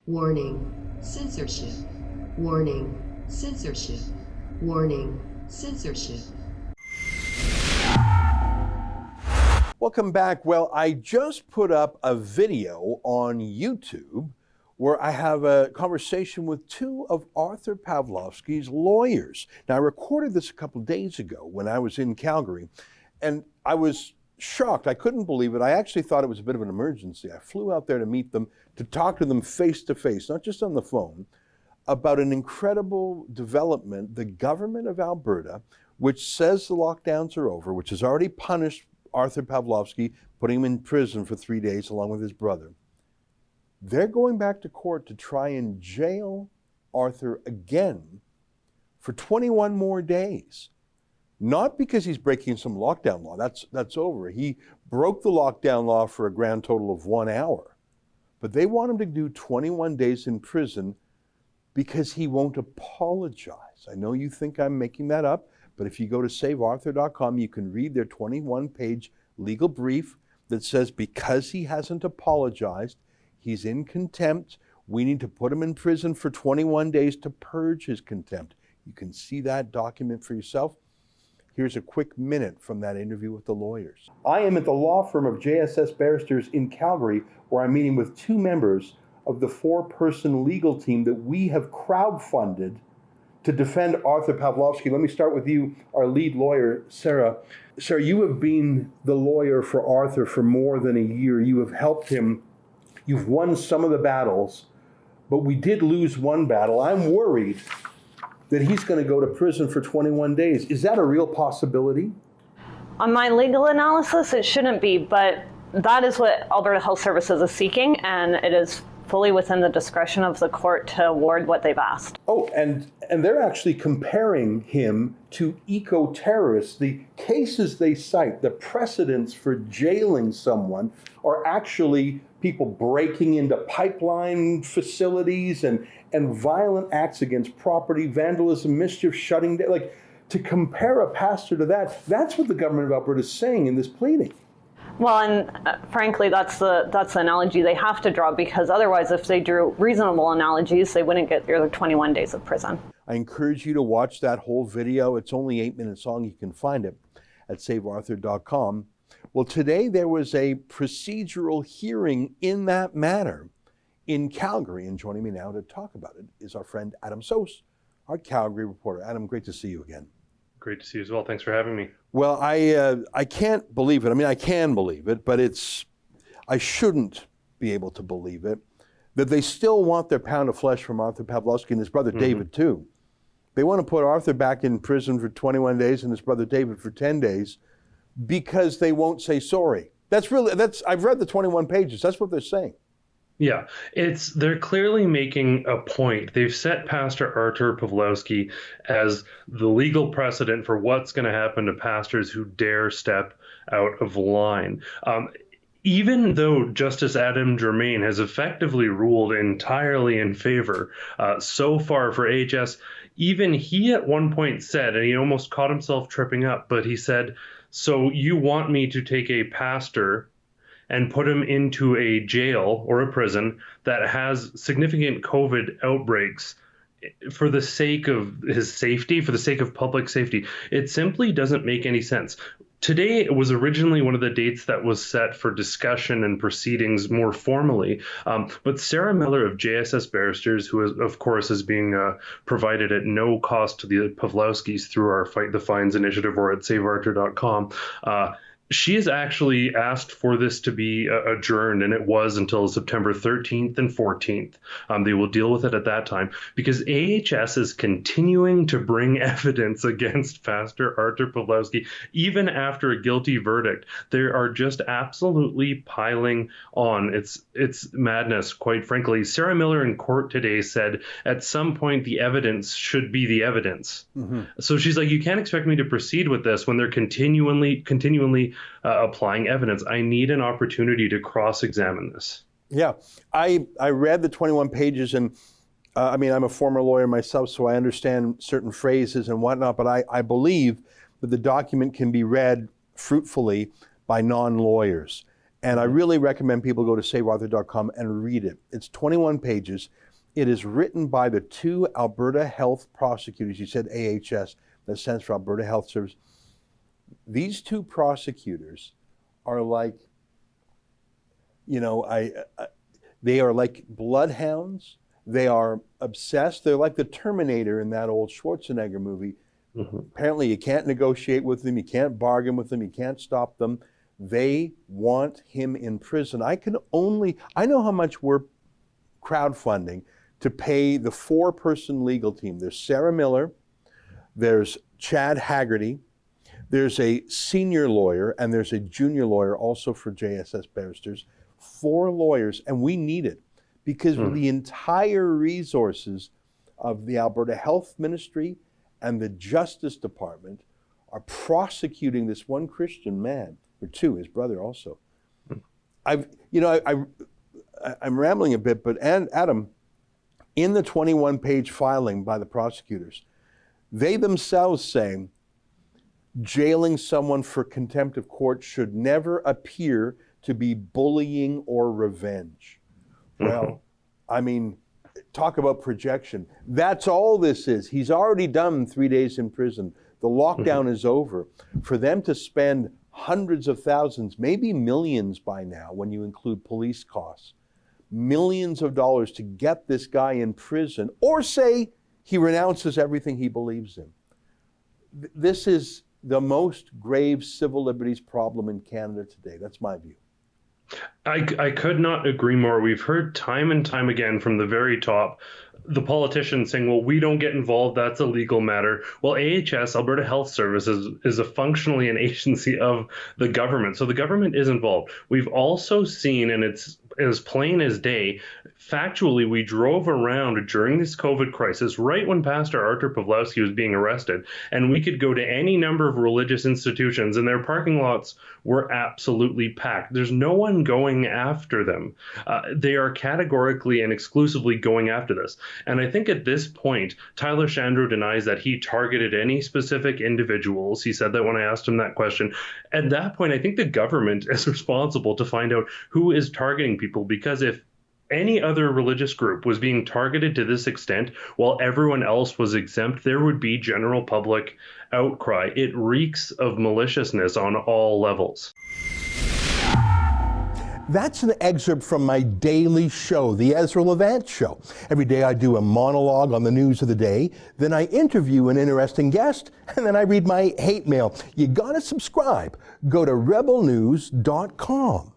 Warning, censorship. Warning, censorship. Warning, censorship. Welcome back. Well, I just put up a video on YouTube where I have a conversation with two of Artur Pawlowski's lawyers. Now, I recorded this a couple days ago when I was in Calgary, and I was shocked. I couldn't believe it. I actually thought it was a bit of an emergency. I flew out there to meet them, to talk to them face to face, not just on the phone, about an incredible development. The government of Alberta, which says the lockdowns are over, which has already punished Artur Pawlowski, putting him in prison for 3 days along with his brother. They're going back to court to try and jail Artur again for 21 more days. Not because he's breaking some lockdown law, that's over. He broke the lockdown law for a grand total of 1 hour. But they want him to do 21 days in prison because he won't apologize. I know you think I'm making that up, but if you go to savearthur.com, you can read their 21-page legal brief that says because he hasn't apologized, he's in contempt. We need to put him in prison for 21 days to purge his contempt. You can see that document for yourself. Here's a quick minute from that interview with the lawyers. I am at the law firm of JSS Barristers in Calgary, where I'm meeting with two members of the 4-person legal team that we have crowdfunded to defend Artur Pawlowski. Let me start with you, our lead lawyer, Sarah. Sarah, you have been the lawyer for Artur for more than a year. You have helped him. You've won some of the battles, but we did lose one battle. I'm worried that he's going to go to prison for 21 days. Is that a real possibility? On my legal analysis, it shouldn't be, but that is what Alberta Health Services is seeking, and it is fully within the discretion of the court to award what they've asked. Oh, and they're actually comparing him to eco-terrorists. The cases they cite, the precedents for jailing someone, are actually people breaking into pipeline facilities and violent acts against property, vandalism, mischief, shutting down. Like, to compare a pastor to that, that's what the government of Alberta is saying in this pleading. Well, and frankly, that's the analogy they have to draw, because otherwise, if they drew reasonable analogies, they wouldn't get their 21 days of prison. I encourage you to watch that whole video. It's only 8 minutes long. You can find it at savearthur.com. Well, today there was a procedural hearing in that matter in Calgary, and joining me now to talk about it is our friend Adam Soos, our Calgary reporter. Adam, great to see you again. Great to see you as well. Thanks for having me. Well, I can't believe it. I mean, I can believe it, but I shouldn't be able to believe it, that they still want their pound of flesh from Artur Pawlowski and his brother David too. They want to put Artur back in prison for 21 days and his brother David for 10 days because they won't say sorry. I've read the 21 pages. That's what they're saying. Yeah, they're clearly making a point. They've set Pastor Artur Pawlowski as the legal precedent for what's going to happen to pastors who dare step out of line. Even though Justice Adam Germain has effectively ruled entirely in favor so far for AHS, even he at one point said, and he almost caught himself tripping up, but he said, "So you want me to take a pastor and put him into a jail or a prison that has significant COVID outbreaks for the sake of his safety, for the sake of public safety?" It simply doesn't make any sense. Today was originally one of the dates that was set for discussion and proceedings more formally, but Sarah Miller of JSS Barristers, who of course is being provided at no cost to the Pawlowskis through our Fight the Fines initiative or at savearthur.com, she has actually asked for this to be adjourned, and it was until September 13th and 14th. They will deal with it at that time because AHS is continuing to bring evidence against Pastor Artur Pawlowski even after a guilty verdict. They are just absolutely piling on. It's madness, quite frankly. Sarah Miller in court today said at some point the evidence should be the evidence. So she's like, you can't expect me to proceed with this when they're continually applying evidence. I need an opportunity to cross-examine this. Yeah, I read the 21 pages, and I mean, I'm a former lawyer myself, so I understand certain phrases and whatnot, but I believe that the document can be read fruitfully by non-lawyers. And I really recommend people go to savearthur.com and read it. It's 21 pages. It is written by the two Alberta Health prosecutors. You said AHS, that stands for Alberta Health Services. These two prosecutors are like, they are like bloodhounds. They are obsessed. They're like the Terminator in that old Schwarzenegger movie. Mm-hmm. Apparently you can't negotiate with them. You can't bargain with them. You can't stop them. They want him in prison. I know how much we're crowdfunding to pay the 4-person legal team. There's Sarah Miller, there's Chad Haggerty, there's a senior lawyer, and there's a junior lawyer also for JSS barristers. 4 lawyers, and we need it because the entire resources of the Alberta Health Ministry and the Justice Department are prosecuting this one Christian man, or 2, his brother also. I'm rambling a bit, but Adam, in the 21-page filing by the prosecutors, they themselves say jailing someone for contempt of court should never appear to be bullying or revenge. Well, I mean, talk about projection. That's all this is. He's already done 3 days in prison. The lockdown is over. For them to spend hundreds of thousands, maybe millions by now when you include police costs, millions of dollars to get this guy in prison, or say he renounces everything he believes in. This is the most grave civil liberties problem in Canada today. That's my view. I could not agree more. We've heard time and time again from the very top, the politicians saying, well, we don't get involved. That's a legal matter. Well, AHS, Alberta Health Services, is functionally an agency of the government. So the government is involved. We've also seen, and it's as plain as day, factually, we drove around during this COVID crisis, right when Pastor Artur Pawlowski was being arrested, and we could go to any number of religious institutions, and their parking lots were absolutely packed. There's no one going after them. They are categorically and exclusively going after this. And I think at this point, Tyler Shandro denies that he targeted any specific individuals. He said that when I asked him that question. At that point, I think the government is responsible to find out who is targeting people, because if any other religious group was being targeted to this extent while everyone else was exempt, there would be general public outcry. It reeks of maliciousness on all levels. That's an excerpt from my daily show, the Ezra Levant Show. Every day I do a monologue on the news of the day, then I interview an interesting guest, and then I read my hate mail. You gotta subscribe. Go to rebelnews.com.